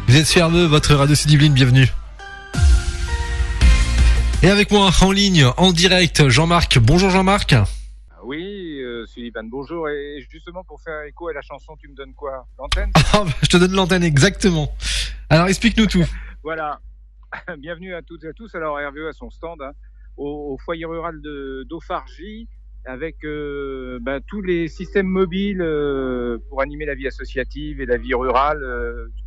Vous êtes sur Herveux, votre radio Sud-Yvelines, bienvenue. Et avec moi en ligne, en direct, Jean-Marc. Bonjour Jean-Marc. Oui, Sullivan, bonjour. Et justement, pour faire écho à la chanson, tu me donnes quoi? L'antenne? Je te donne l'antenne, exactement. Alors, explique-nous tout. Voilà. Bienvenue à toutes et à tous. Alors, Hervé a son stand au foyer rural d'Aufargy avec tous les systèmes mobiles pour animer la vie associative et la vie rurale,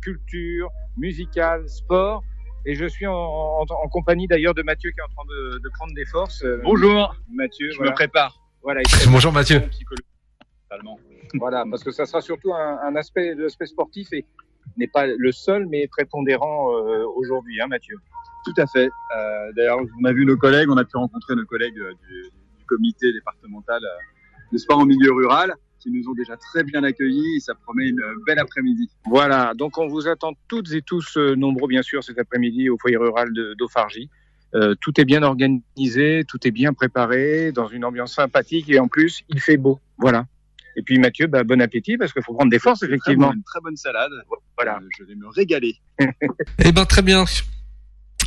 culture, musicale, sport. Et je suis en compagnie d'ailleurs de Mathieu qui est en train de prendre des forces. Bonjour Mathieu, je me prépare. Voilà, Bonjour Mathieu. Voilà, parce que ça sera surtout un aspect sportif et n'est pas le seul, mais prépondérant aujourd'hui, hein, Mathieu. Tout à fait. D'ailleurs, on a vu nos collègues, on a pu rencontrer nos collègues du comité départemental de sport en milieu rural, qui nous ont déjà très bien accueillis et ça promet une belle après-midi. Voilà, donc on vous attend toutes et tous nombreux, bien sûr, cet après-midi au foyer rural d'Aufargy. Tout est bien organisé, tout est bien préparé, dans une ambiance sympathique et en plus, il fait beau. Voilà. Et puis Mathieu, bon appétit parce qu'il faut prendre des forces, effectivement. Une très bonne salade. Voilà. Je vais me régaler. Eh ben très bien.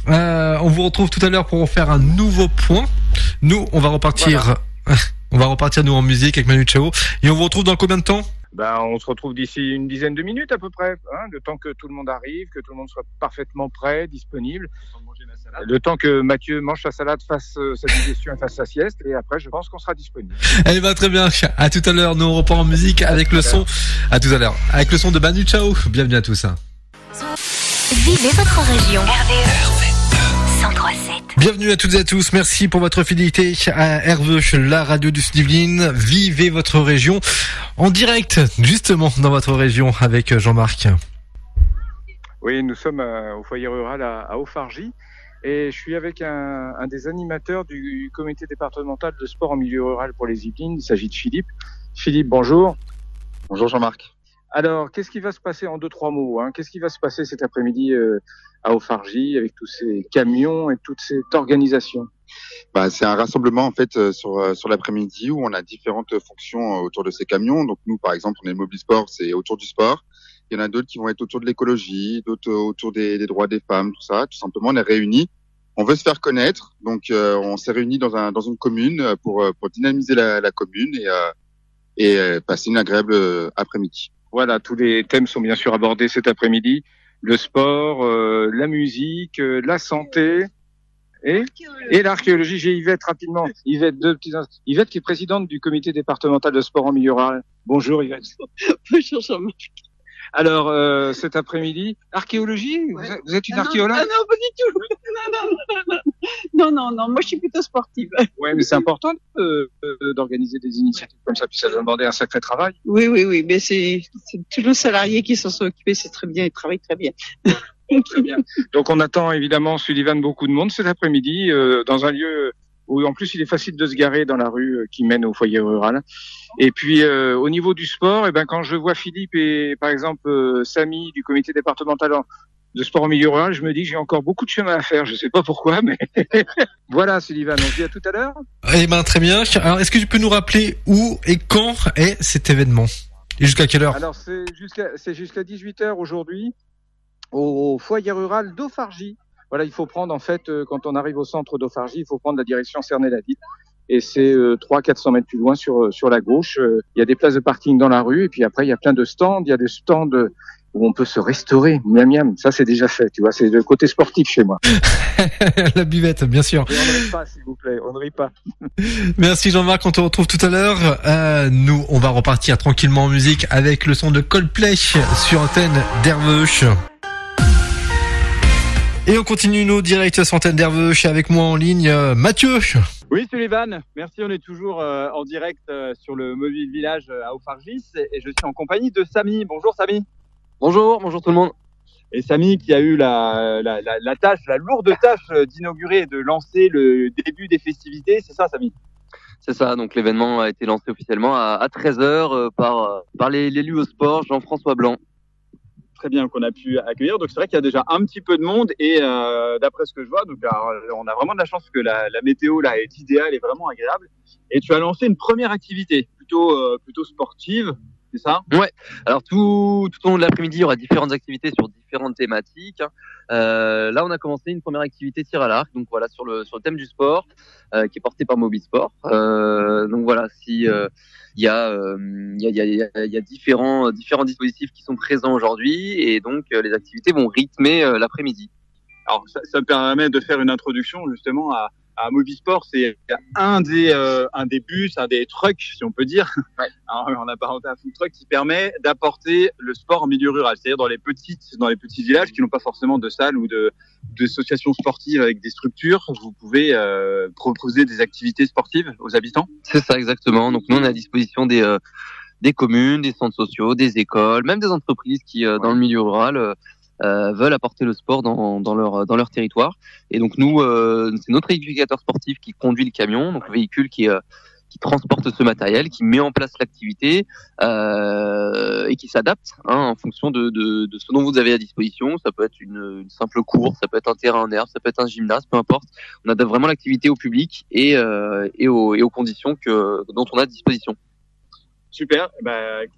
On vous retrouve tout à l'heure pour faire un nouveau point. Nous, on va repartir. Voilà. On va repartir nous en musique avec Manu Chao. Et on vous retrouve dans combien de temps? On se retrouve d'ici une dizaine de minutes à peu près, hein, le temps que tout le monde arrive, que tout le monde soit parfaitement prêt, disponible. Le temps que Mathieu mange sa salade, fasse sa digestion et fasse sa sieste. Et après, je pense qu'on sera disponible. Eh ben très bien. À tout à l'heure. Nous on reprend en musique avec le son. À tout à l'heure. Avec le son de Manu Chao. Bienvenue à tous. Vivez votre région. RVE 103.7. Bienvenue à toutes et à tous. Merci pour votre fidélité à Herveux, la radio du Sud-Yvelines. Vivez votre région en direct, justement, dans votre région avec Jean-Marc. Oui, nous sommes au foyer rural à Aufargy. Et je suis avec un des animateurs du comité départemental de sport en milieu rural pour les Yvelines. Il s'agit de Philippe. Philippe, bonjour. Bonjour Jean-Marc. Alors, qu'est-ce qui va se passer en 2-3 mots, hein? Qu'est-ce qui va se passer cet après-midi à Aufargy avec tous ces camions et toute cette organisation? C'est un rassemblement en fait sur l'après-midi où on a différentes fonctions autour de ces camions. Donc nous, par exemple, on est Mobile Sport, c'est autour du sport. Il y en a d'autres qui vont être autour de l'écologie, d'autres autour des droits des femmes, tout ça. Tout simplement, on est réunis. On veut se faire connaître, donc on s'est réunis dans une commune pour dynamiser la commune et passer une agréable après-midi. Voilà, tous les thèmes sont bien sûr abordés cet après-midi. Le sport, la musique, la santé et l'archéologie. J'ai Yvette rapidement. Yvette, Yvette qui est présidente du comité départemental de sport en milieu rural. Bonjour Yvette. Bonjour Jean-Marc. Alors, cet après-midi, archéologie, ouais. Vous êtes une archéologue? Non, pas du tout. Non, moi je suis plutôt sportive. Ouais, mais c'est important d'organiser des initiatives comme ça, puis ça doit demander un sacré travail. Oui, mais c'est tous nos salariés qui s'en sont occupés, c'est très bien, ils travaillent très bien. Très bien. Donc on attend évidemment, Sullivan, beaucoup de monde cet après-midi, dans un lieu où en plus il est facile de se garer dans la rue qui mène au foyer rural. Et puis au niveau du sport, quand je vois Philippe et par exemple Samy du comité départemental de sport en milieu rural, je me dis que j'ai encore beaucoup de chemin à faire. Je sais pas pourquoi, mais voilà, Sullivan. On se dit à tout à l'heure. Eh ben très bien. Alors est-ce que tu peux nous rappeler où et quand est cet événement et jusqu'à quelle heure? Alors c'est jusqu'à 18h aujourd'hui au foyer rural d'Aufargy. Voilà, il faut prendre en fait quand on arrive au centre d'Aufargy, il faut prendre la direction Cernay-la-Ville. Et c'est 300-400 mètres plus loin sur la gauche. Il y a des places de parking dans la rue et puis après il y a plein de stands. Il y a des stands où on peut se restaurer. Miam miam, ça c'est déjà fait. Tu vois, c'est le côté sportif chez moi. La buvette, bien sûr. Et on ne rit pas, s'il vous plaît. On ne rit pas. Merci Jean-Marc. On te retrouve tout à l'heure. Nous, on va repartir tranquillement en musique avec le son de Coldplay sur antenne d'Herveux. Et on continue nos directs sur antenne d'Herveux. Avec moi en ligne, Mathieu. Oui, Sullivan, merci. On est toujours en direct sur le Mobile Village à Aufargy et je suis en compagnie de Samy. Bonjour Samy. Bonjour tout le monde. Et Samy qui a eu la lourde tâche d'inaugurer et de lancer le début des festivités, c'est ça Samy? C'est ça, donc l'événement a été lancé officiellement à 13h par l'élu au sport Jean-François Blanc. Très bien, qu'on a pu accueillir. Donc c'est vrai qu'il y a déjà un petit peu de monde et d'après ce que je vois, donc on a vraiment de la chance que la météo là est idéale et vraiment agréable. Et tu as lancé une première activité plutôt sportive, c'est ça? Ouais. Alors tout au long de l'après-midi, il y aura différentes activités sur différentes thématiques. Là, on a commencé une première activité tir à l'arc, donc voilà sur le thème du sport, qui est porté par Mobisport. Donc voilà, si il y a différents dispositifs qui sont présents aujourd'hui, et donc les activités vont rythmer l'après-midi. Alors ça me permet de faire une introduction justement à Mobisport. C'est un des bus, un des trucks, si on peut dire, ouais. Alors, on a parenté un food truck qui permet d'apporter le sport en milieu rural, c'est-à-dire dans les petits villages qui n'ont pas forcément de salles ou d'associations sportives avec des structures. Vous pouvez proposer des activités sportives aux habitants. C'est ça exactement. Donc nous on est à disposition des communes, des centres sociaux, des écoles, même des entreprises qui dans le milieu rural veulent apporter le sport dans leur territoire. Et donc nous, c'est notre éducateur sportif qui conduit le camion, donc le véhicule qui transporte ce matériel, qui met en place l'activité et qui s'adapte en fonction de ce dont vous avez à disposition. Ça peut être une simple course, ça peut être un terrain en herbe, ça peut être un gymnase, peu importe. On adapte vraiment l'activité au public et aux conditions dont on a à disposition. Super,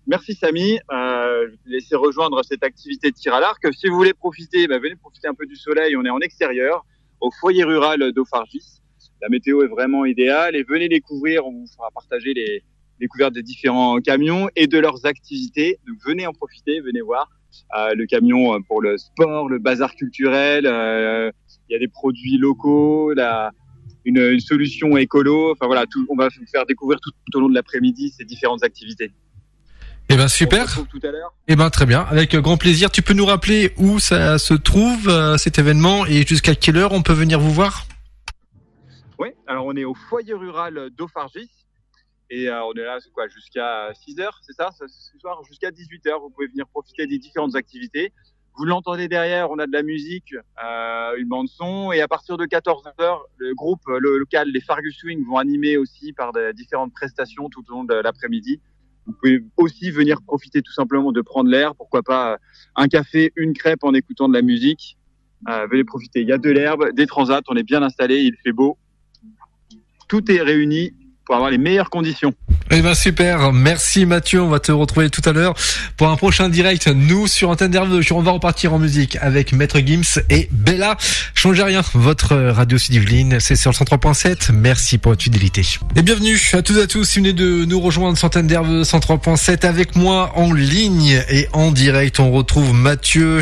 merci Samy. Je vais te laisser rejoindre cette activité de tir à l'arc. Si vous voulez profiter, venez profiter un peu du soleil. On est en extérieur, au foyer rural d'Auffargis. La météo est vraiment idéale et venez découvrir. On vous fera partager les découvertes des différents camions et de leurs activités. Donc venez en profiter, venez voir le camion pour le sport, le bazar culturel. Il y a des produits locaux, une solution écolo. Enfin voilà, on va vous faire découvrir tout au long de l'après-midi ces différentes activités. Eh ben super. On se retrouve tout à l'heure. Eh ben très bien, avec grand plaisir. Tu peux nous rappeler où ça se trouve cet événement et jusqu'à quelle heure on peut venir vous voir? Oui, alors on est au foyer rural d'Auffargis et on est là jusqu'à 6h, c'est ça, ce soir jusqu'à 18h. Vous pouvez venir profiter des différentes activités. Vous l'entendez derrière, on a de la musique, une bande son, et à partir de 14h, le groupe local, les Fargus Swing, vont animer aussi par différentes prestations tout au long de l'après-midi. Vous pouvez aussi venir profiter tout simplement de prendre l'air, pourquoi pas un café, une crêpe en écoutant de la musique. Venez profiter, il y a de l'herbe, des transats, on est bien installé, il fait beau. Tout est réuni pour avoir les meilleures conditions. Eh ben super, merci Mathieu, on va te retrouver tout à l'heure pour un prochain direct. Nous sur Antenne d'Herve, on va repartir en musique avec Maître Gims et Bella. Changez rien, votre radio Sud-Yvelines, c'est sur le 103.7. Merci pour votre fidélité. Et bienvenue à toutes et à tous, si vous venez de nous rejoindre sur Antenne d'Herve 103.7 avec moi en ligne et en direct. On retrouve Mathieu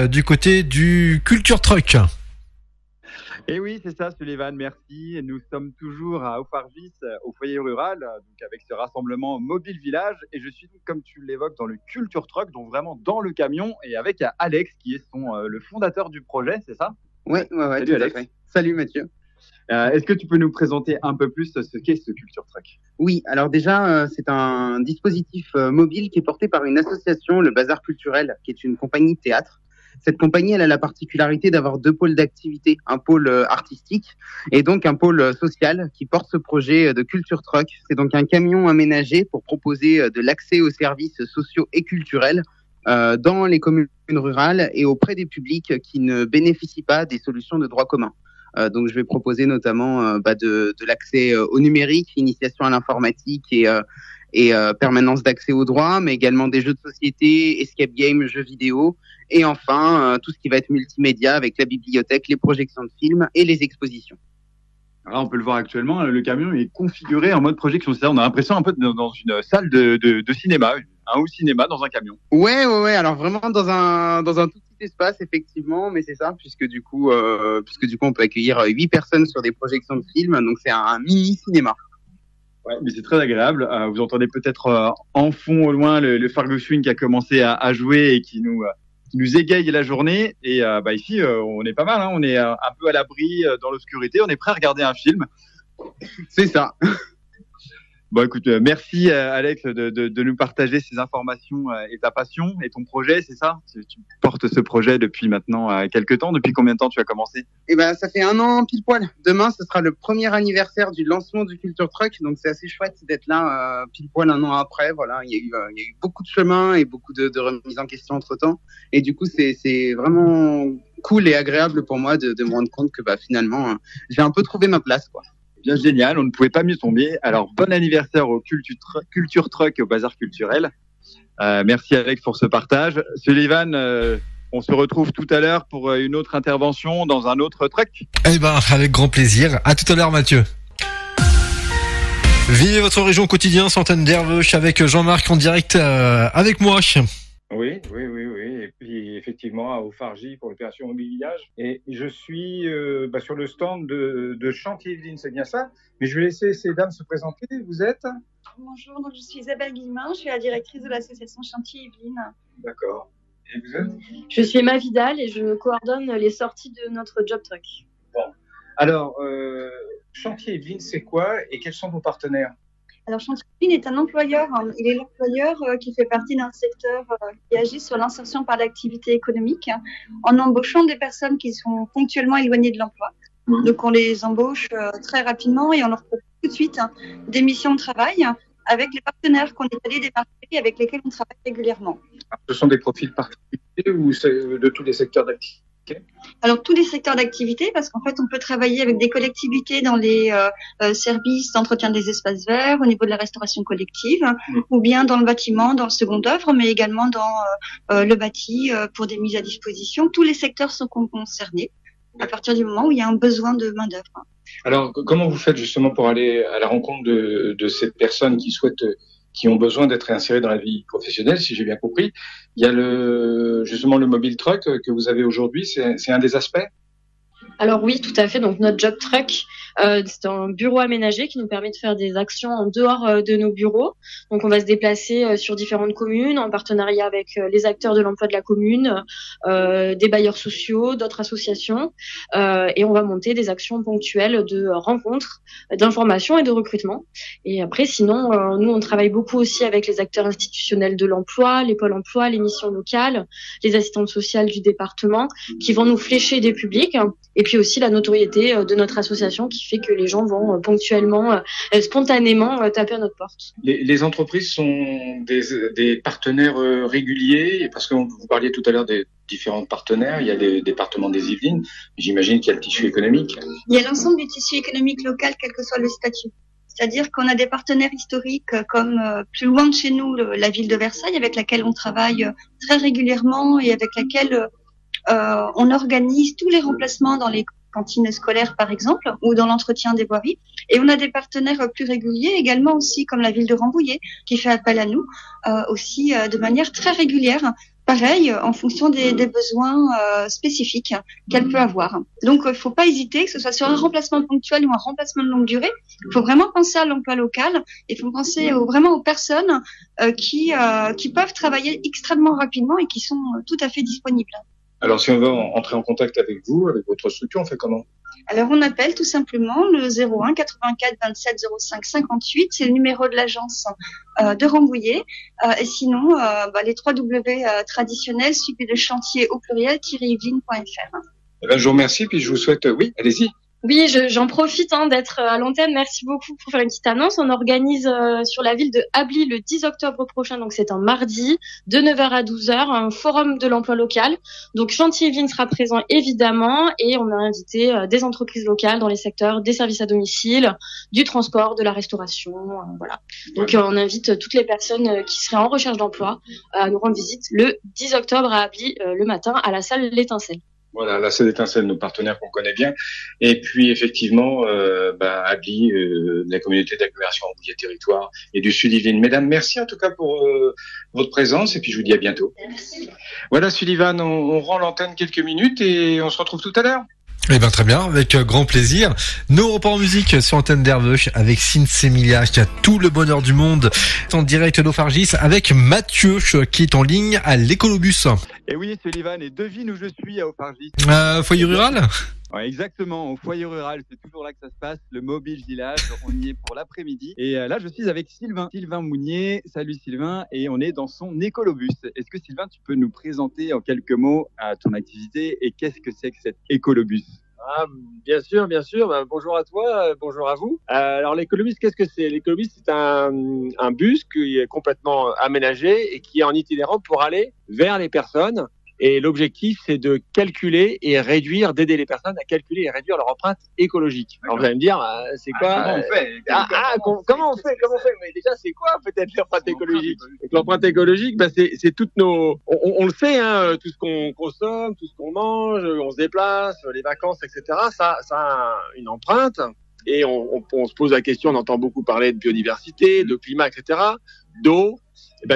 du côté du Culture Truck. Et oui, c'est ça, Sullivan, merci. Nous sommes toujours à Auffargis, au foyer rural, donc avec ce rassemblement Mobile Village. Et je suis donc, comme tu l'évoques, dans le Culture Truck, donc vraiment dans le camion, et avec Alex, qui est le fondateur du projet, c'est ça? Ouais, Salut, tout Alex. à fait. Salut Mathieu. Est-ce que tu peux nous présenter un peu plus ce qu'est ce Culture Truck? Oui, alors déjà, c'est un dispositif mobile qui est porté par une association, le Bazar Culturel, qui est une compagnie de théâtre. Cette compagnie, elle a la particularité d'avoir deux pôles d'activité, un pôle artistique et donc un pôle social qui porte ce projet de Culture Truck. C'est donc un camion aménagé pour proposer de l'accès aux services sociaux et culturels dans les communes rurales et auprès des publics qui ne bénéficient pas des solutions de droit commun. Donc je vais proposer notamment de l'accès au numérique, initiation à l'informatique et permanence d'accès aux droits, mais également des jeux de société, escape game, jeux vidéo, et enfin tout ce qui va être multimédia avec la bibliothèque, les projections de films et les expositions. Alors, on peut le voir actuellement, le camion est configuré en mode projection. C'est-à-dire, on a l'impression un peu dans une salle de cinéma, un hall cinéma dans un camion. Ouais. Alors vraiment dans un tout petit espace, effectivement, mais c'est ça, puisque du coup, on peut accueillir 8 personnes sur des projections de films, donc c'est un mini cinéma. Ouais, mais c'est très agréable. Vous entendez peut-être en fond au loin le Fargus Swing qui a commencé à jouer et qui nous égaye la journée. Et ici, on est pas mal. On est un peu à l'abri dans l'obscurité. On est prêt à regarder un film. C'est ça. Bon, écoute, merci Alex de nous partager ces informations et ta passion et ton projet, c'est ça? Tu portes ce projet depuis maintenant quelques temps. Depuis combien de temps tu as commencé? Eh ben, ça fait 1 an pile poil. Demain, ce sera le premier anniversaire du lancement du Culture Truck, donc c'est assez chouette d'être là pile poil 1 an après. Voilà, il y a eu beaucoup de chemin et beaucoup de remises en question entre temps, et du coup, c'est vraiment cool et agréable pour moi de me rendre compte que finalement, j'ai un peu trouvé ma place, quoi. Bien génial, on ne pouvait pas mieux tomber. Alors, bon anniversaire au Culture Truck et au Bazar Culturel. Merci Alex pour ce partage. Sullivan, on se retrouve tout à l'heure pour une autre intervention dans un autre truc. Eh ben, avec grand plaisir. À tout à l'heure, Mathieu. Vivez votre région au quotidien, Antenne d'Herveux, avec Jean-Marc en direct avec moi. Oui. Et puis effectivement à Aufargy pour l'opération Mobiliage. Et je suis sur le stand de Chantier Yvelines, c'est bien ça. Mais je vais laisser ces dames se présenter. Vous êtes ? Bonjour, donc je suis Isabelle Guillemin, je suis la directrice de l'association Chantier Yvelines. D'accord. Et vous êtes ? Je suis Emma Vidal et je coordonne les sorties de notre job truck. Bon. Alors, Chantier Yvelines, c'est quoi et quels sont vos partenaires ? Alors, Chantier Yvelines est un employeur. Il est l'employeur qui fait partie d'un secteur qui agit sur l'insertion par l'activité économique en embauchant des personnes qui sont ponctuellement éloignées de l'emploi. Donc, on les embauche très rapidement et on leur propose tout de suite des missions de travail avec les partenaires qu'on est allé démarcher et avec lesquels on travaille régulièrement. Ce sont des profils particuliers ou c'est de tous les secteurs d'activité ? Alors, tous les secteurs d'activité, parce qu'en fait, on peut travailler avec des collectivités dans les services d'entretien des espaces verts, au niveau de la restauration collective, ou bien dans le bâtiment, dans le second œuvre, mais également dans le bâti pour des mises à disposition. Tous les secteurs sont concernés à partir du moment où il y a un besoin de main-d'œuvre. Alors, comment vous faites justement pour aller à la rencontre de ces personnes qui ont besoin d'être réinsérées dans la vie professionnelle, si j'ai bien compris? Il y a justement le mobile truck que vous avez aujourd'hui, c'est un des aspects? Alors oui, tout à fait. Donc notre job truck, c'est un bureau aménagé qui nous permet de faire des actions en dehors de nos bureaux. Donc on va se déplacer sur différentes communes en partenariat avec les acteurs de l'emploi de la commune, des bailleurs sociaux, d'autres associations, et on va monter des actions ponctuelles de rencontres, d'information et de recrutement. Et après, sinon, nous on travaille beaucoup aussi avec les acteurs institutionnels de l'emploi, les pôles emploi, les missions locales, les assistantes sociales du département, qui vont nous flécher des publics. Et puis aussi la notoriété de notre association qui fait que les gens vont ponctuellement, spontanément taper à notre porte. Les entreprises sont des partenaires réguliers, parce que vous parliez tout à l'heure des différents partenaires. Il y a des départements des Yvelines, j'imagine qu'il y a le tissu économique. Il y a l'ensemble du tissu économique local, quel que soit le statut. C'est-à-dire qu'on a des partenaires historiques comme plus loin de chez nous, la ville de Versailles, avec laquelle on travaille très régulièrement et avec laquelle on organise tous les remplacements dans les cantines scolaires, par exemple, ou dans l'entretien des voiries. Et on a des partenaires plus réguliers également aussi, comme la ville de Rambouillet, qui fait appel à nous aussi de manière très régulière. Pareil, en fonction des besoins spécifiques qu'elle peut avoir. Donc, il ne faut pas hésiter, que ce soit sur un remplacement ponctuel ou un remplacement de longue durée. Il faut vraiment penser à l'emploi local. Il faut penser vraiment aux personnes qui peuvent travailler extrêmement rapidement et qui sont tout à fait disponibles. Alors, si on veut entrer en contact avec vous, avec votre structure, on fait comment? Alors, on appelle tout simplement le 01 84 27 05 58. C'est le numéro de l'agence de Rambouillet. Et sinon, les 3 W traditionnels, suivi de chantier au pluriel, -yveline.fr. Eh ben, je vous remercie, puis je vous souhaite... Oui, allez-y. Oui, j'en profite d'être à l'antenne. Merci beaucoup pour faire une petite annonce. On organise sur la ville de Ably le 10 octobre prochain, donc c'est un mardi, de 9h à 12h, un forum de l'emploi local. Donc Chantier Yvelines sera présent évidemment et on a invité des entreprises locales dans les secteurs des services à domicile, du transport, de la restauration, voilà. Donc on invite toutes les personnes qui seraient en recherche d'emploi à nous rendre visite le 10 octobre à Ably le matin à la salle L'Étincelle. Voilà, là c'est l'Étincelle, nos partenaires qu'on connaît bien. Et puis effectivement, Ably, la communauté d'agglomération Rambouillet Territoire et du Sud-Yvelines. Mesdames, merci en tout cas pour votre présence et puis je vous dis à bientôt. Merci. Voilà Sullivan, on rend l'antenne quelques minutes et on se retrouve tout à l'heure. Eh ben très bien, avec grand plaisir. Nos repas en musique sur Antenne d'Herveux avec Sinsemilia qui a tout le bonheur du monde en direct d'Aufargis avec Mathieu qui est en ligne à l'Écolobus. Et oui, Sullivan, et devine où je suis à Aufargis. Foyer rural? Ouais, exactement, au foyer rural, c'est toujours là que ça se passe, le mobile village, on y est pour l'après-midi. Et là, je suis avec Sylvain Mounier. Salut Sylvain, et on est dans son écolobus. Est-ce que Sylvain, tu peux nous présenter en quelques mots ton activité et qu'est-ce que c'est que cet écolobus? Bien sûr. Bonjour à toi, bonjour à vous. Alors l'écolobus, qu'est-ce que c'est? L'écolobus, c'est un bus qui est complètement aménagé et qui est en itinérant pour aller vers les personnes Et l'objectif, c'est de calculer et réduire, d'aider les personnes à calculer et réduire leur empreinte écologique. Alors vous allez me dire, c'est quoi Comment on fait comment on fait Mais déjà, c'est quoi peut-être l'empreinte écologique? Donc, l'empreinte écologique, c'est toutes nos, on le sait, tout ce qu'on consomme, tout ce qu'on mange, on se déplace, les vacances, etc. Ça a une empreinte. Et on se pose la question, on entend beaucoup parler de biodiversité, de climat, etc., d'eau.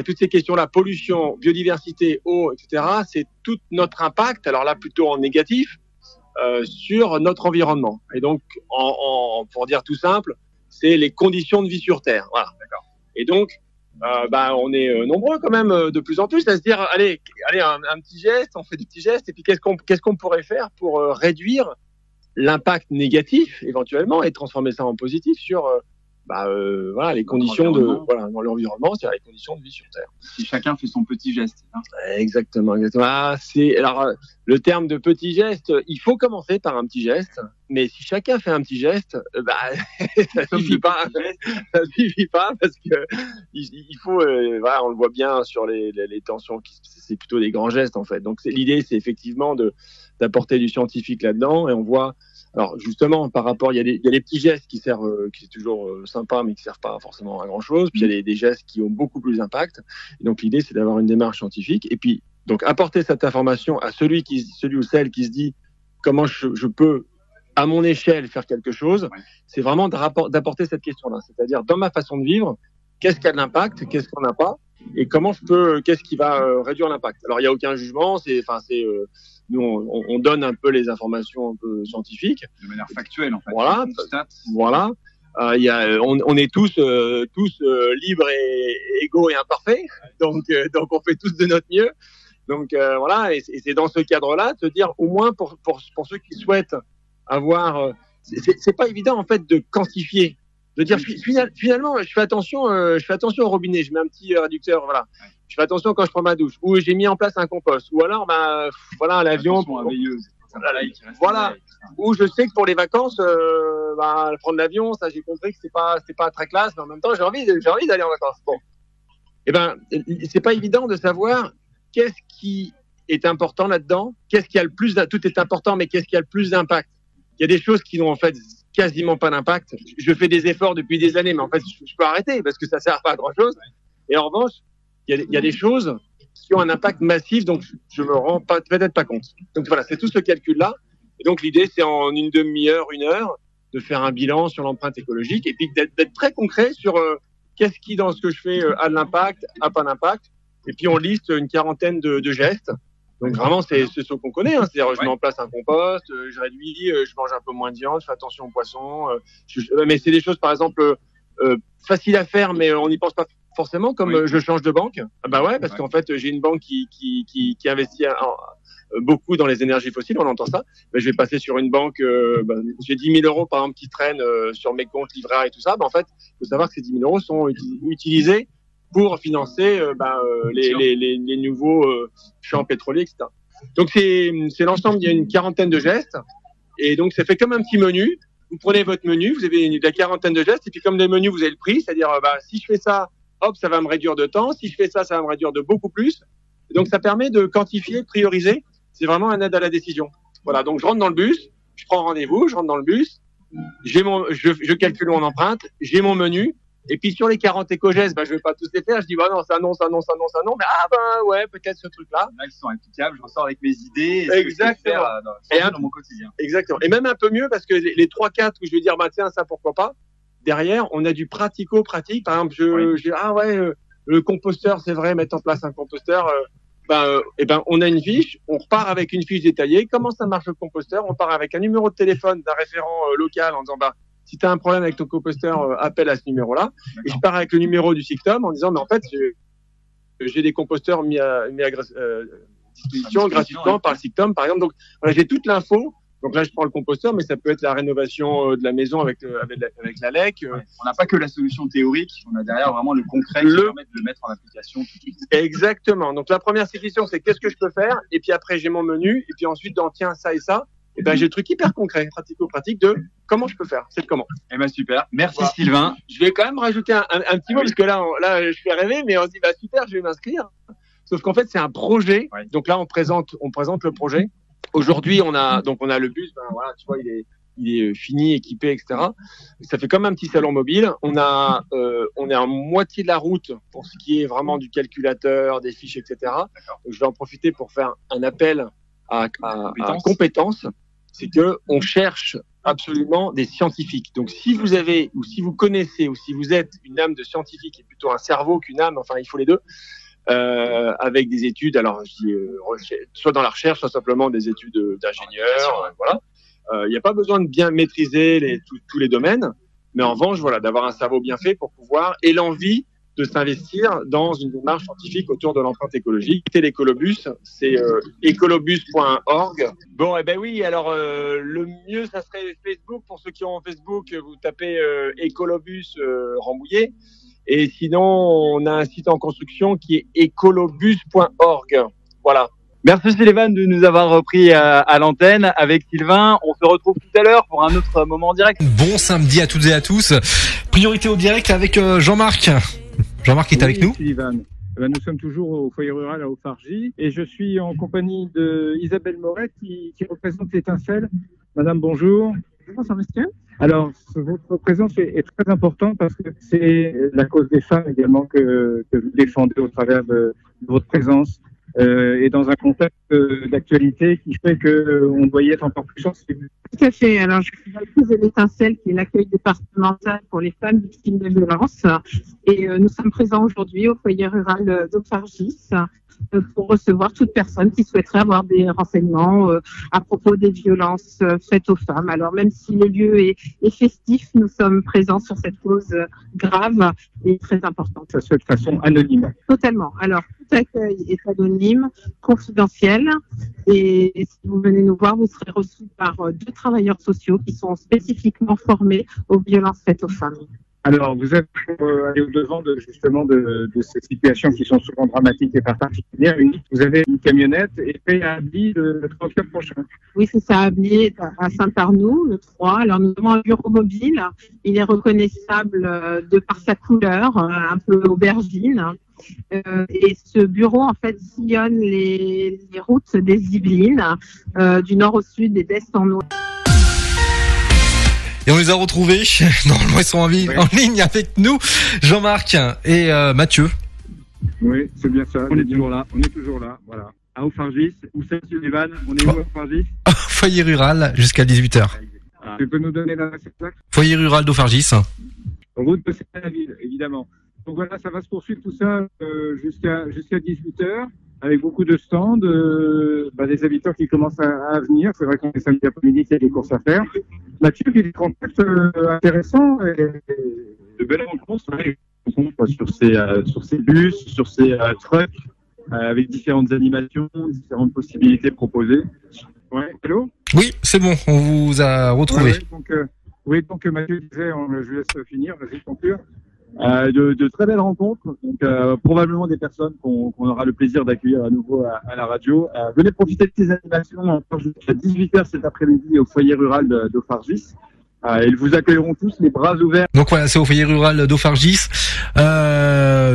Toutes ces questions-là, pollution, biodiversité, eau, etc., c'est tout notre impact, alors là plutôt en négatif, sur notre environnement. Et donc, pour dire tout simple, c'est les conditions de vie sur Terre. Voilà. D'accord. Et donc, on est nombreux quand même de plus en plus à se dire, allez, un petit geste, on fait des petits gestes, et puis qu'est-ce qu'on pourrait faire pour réduire l'impact négatif éventuellement et transformer ça en positif sur les conditions dans l'environnement, c'est-à-dire les conditions de vie sur Terre. Si chacun fait son petit geste. Exactement. Le terme de petit geste, il faut commencer par un petit geste, mais si chacun fait un petit geste, ça suffit pas. Ça suffit pas parce que il faut, on le voit bien sur les tensions, c'est plutôt des grands gestes en fait. Donc l'idée, c'est effectivement d'apporter du scientifique là-dedans, et on voit. Alors justement, par rapport, il y a des petits gestes qui servent, qui sont toujours sympas, mais qui servent pas forcément à grand chose. Puis il y a des gestes qui ont beaucoup plus d'impact. Et donc l'idée, c'est d'avoir une démarche scientifique. Et puis donc apporter cette information à celui ou celle qui se dit comment je peux à mon échelle faire quelque chose. Ouais. C'est vraiment d'apporter cette question-là. C'est-à-dire dans ma façon de vivre, qu'est-ce qui a de l'impact, qu'est-ce qu'on n'a pas, et qu'est-ce qui va réduire l'impact. Alors il y a aucun jugement. Nous, on donne un peu les informations un peu scientifiques. De manière factuelle, en fait. Voilà. On est tous libres et égaux et imparfaits. Donc on fait tous de notre mieux. Donc, et c'est dans ce cadre-là de se dire, au moins pour ceux qui souhaitent avoir, c'est pas évident, en fait, de quantifier. De dire, finalement, je fais attention au robinet, je mets un petit réducteur, voilà. Je fais attention quand je prends ma douche, ou j'ai mis en place un compost, ou alors, l'avion. Voilà. Ou je sais que pour les vacances, prendre l'avion, ça, j'ai compris que c'est pas très classe, mais en même temps, j'ai envie d'aller en vacances. Bon. C'est pas évident de savoir qu'est-ce qui est important là-dedans, qu'est-ce qui a le plus, tout est important, mais qu'est-ce qui a le plus d'impact? Il y a des choses qui n'ont, en fait, quasiment pas d'impact. Je fais des efforts depuis des années, mais en fait, je peux arrêter parce que ça sert pas à grand chose. Et en revanche, il y a des choses qui ont un impact massif, donc je me rends peut-être pas compte. Donc voilà, c'est tout ce calcul-là. Et donc l'idée, c'est en une demi-heure, 1 heure, de faire un bilan sur l'empreinte écologique et puis d'être très concret sur qu'est-ce qui, dans ce que je fais, a de l'impact, a pas d'impact. Et puis on liste une quarantaine de gestes. Donc vraiment, c'est ce qu'on connaît. C'est-à-dire, je mets en place un compost, je réduis, je mange un peu moins de viande, je fais attention aux poissons. Mais c'est des choses, par exemple, faciles à faire, mais on n'y pense pas forcément, comme je change de banque. Parce qu'en fait, j'ai une banque qui investit beaucoup dans les énergies fossiles, on entend ça. Mais je vais passer sur une banque, j'ai 10 000 euros, par exemple, qui traînent sur mes comptes livret A et tout ça. En fait, il faut savoir que ces 10 000 euros sont utilisés pour financer les nouveaux champs pétroliers, etc. Donc c'est l'ensemble, il y a une quarantaine de gestes, et donc ça fait comme un petit menu. Vous prenez votre menu, vous avez la quarantaine de gestes, et puis comme les menus, vous avez le prix, c'est-à-dire si je fais ça, hop, ça va me réduire de temps, si je fais ça, ça va me réduire de beaucoup plus. Et donc ça permet de quantifier, de prioriser. C'est vraiment un aide à la décision. Voilà, donc je rentre dans le bus, je prends rendez-vous, je rentre dans le bus, je calcule mon empreinte, j'ai mon menu. Et puis sur les 40 éco-gestes, je vais pas tous les faire. Je dis non, ça non. Mais peut-être ce truc-là. Là, ils sont applicables. Je ressors avec mes idées. Exactement. Dans mon quotidien. Exactement. Et même un peu mieux parce que les 3-4 où je vais dire tiens, ça pourquoi pas. Derrière, on a du pratico-pratique. Par exemple, le composteur, c'est vrai, mettre en place un composteur. On a une fiche. On repart avec une fiche détaillée. Comment ça marche le composteur? On part avec un numéro de téléphone d'un référent local en disant si tu as un problème avec ton composteur, appelle à ce numéro-là. D'accord. Et je pars avec le numéro du SICTOM en disant, mais en fait, j'ai des composteurs mis à disposition gratuitement par le SICTOM, par exemple. Donc, voilà, j'ai toute l'info. Donc là, je prends le composteur, mais ça peut être la rénovation de la maison avec la LEC. On n'a pas que la solution théorique, on a derrière vraiment le concret qui permet de le mettre en application tout de suite. Exactement. Donc la première question, c'est qu'est-ce que je peux faire? Et puis après, j'ai mon menu. Et puis ensuite, tiens, ça et ça. Et j'ai le truc hyper concret, pratico-pratique de comment je peux faire. C'est le comment. Super. Merci Sylvain. Je vais quand même rajouter un petit mot parce que là, je fais rêver, mais on se dit super, je vais m'inscrire. Sauf qu'en fait, c'est un projet. Ouais. Donc là, on présente le projet. Aujourd'hui, on a le bus. Ben voilà, tu vois, il est fini, équipé, etc. Ça fait comme un petit salon mobile. On est à moitié de la route pour ce qui est vraiment du calculateur, des fiches, etc. Donc, je vais en profiter pour faire un appel à compétences. C'est que on cherche absolument des scientifiques. Donc, si vous avez, ou si vous connaissez, ou si vous êtes une âme de scientifique et plutôt un cerveau qu'une âme, enfin, il faut les deux, avec des études, alors, je dis, soit dans la recherche, soit simplement des études d'ingénieur, voilà. Il n'y a pas besoin de bien maîtriser tous les domaines, mais en revanche, voilà, d'avoir un cerveau bien fait pour pouvoir, et l'envie de s'investir dans une démarche scientifique autour de l'empreinte écologique. L'écolobus, c'est ecolobus.org. Bon, eh ben oui, alors le mieux, ça serait Facebook. Pour ceux qui ont Facebook, vous tapez Ecolobus Rambouillet. Et sinon, on a un site en construction qui est ecolobus.org. Voilà. Merci Sullivan de nous avoir repris à l'antenne avec Sylvain. On se retrouve tout à l'heure pour un autre moment en direct. Bon samedi à toutes et à tous. Priorité au direct avec Jean-Marc. Jean-Marc est avec nous. Sullivan. Nous sommes toujours au foyer rural à Haut-Fargy et je suis en compagnie de Isabelle Moret qui représente l'Étincelle. Madame, bonjour. Bonjour monsieur. Alors, votre présence est très importante parce que c'est la cause des femmes également que vous défendez au travers de votre présence. Et dans un contexte d'actualité qui fait qu'on doit y être encore plus sensible. Tout à fait. Alors, je suis directrice de l'Étincelle, qui est l'accueil départemental pour les femmes victimes de violences. Et nous sommes présents aujourd'hui au foyer rural d'Haut-Fargy pour recevoir toute personne qui souhaiterait avoir des renseignements à propos des violences faites aux femmes. Alors, même si le lieu est festif, nous sommes présents sur cette cause grave et très importante. Ça se fait de façon anonyme. Totalement. Alors, tout accueil est anonyme, confidentiel. Et si vous venez nous voir, vous serez reçus par 2 travailleurs sociaux qui sont spécifiquement formés aux violences faites aux femmes. Alors, vous êtes allé au-devant de ces situations qui sont souvent dramatiques et particulières. Vous avez une camionnette et fait à Ably le 3 octobre prochain. Oui, c'est ça, Ably, à Saint-Arnoux, le 3. Alors, nous avons un bureau mobile. Il est reconnaissable de par sa couleur, un peu aubergine. Et ce bureau, en fait, sillonne les routes des Yvelines, du nord au sud et d'est en ouest. Et on les a retrouvés. Normalement, ils sont en ligne avec nous. Jean-Marc et Mathieu. Oui, c'est bien ça. On est toujours là. Voilà. À Haut-Fargy. Où c'est, Sullivan? On est où à Haut-Fargy? Foyer rural jusqu'à 18h. Tu peux nous donner l'adresse exacte? Foyer rural d'Haut-Fargy. Route de Saint-Ville, évidemment. Donc voilà, ça va se poursuivre tout ça jusqu'à 18h. Avec beaucoup de stands, des habitants qui commencent à venir. C'est vrai qu'on est samedi après-midi, qu'il y a des courses à faire. Mathieu, il y a des contacts intéressants et de belles rencontres sur ces bus, sur ces trucks, avec différentes animations, différentes possibilités proposées. Ouais, hello? Oui, c'est bon, on vous a retrouvé. Donc Mathieu disait, je vous laisse finir, vas-y conclure. De très belles rencontres, donc probablement des personnes qu'on aura le plaisir d'accueillir à nouveau à la radio. Venez profiter de ces animations encore jusqu'à 18h cet après-midi au foyer rural d'Haut-Fargy. Ils vous accueilleront tous les bras ouverts. Donc voilà, c'est au foyer rural d'Haut-Fargy.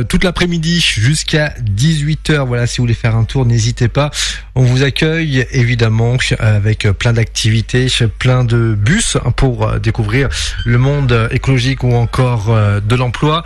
Toute l'après-midi jusqu'à 18h. Voilà, si vous voulez faire un tour, n'hésitez pas. On vous accueille évidemment avec plein d'activités, plein de bus pour découvrir le monde écologique ou encore de l'emploi.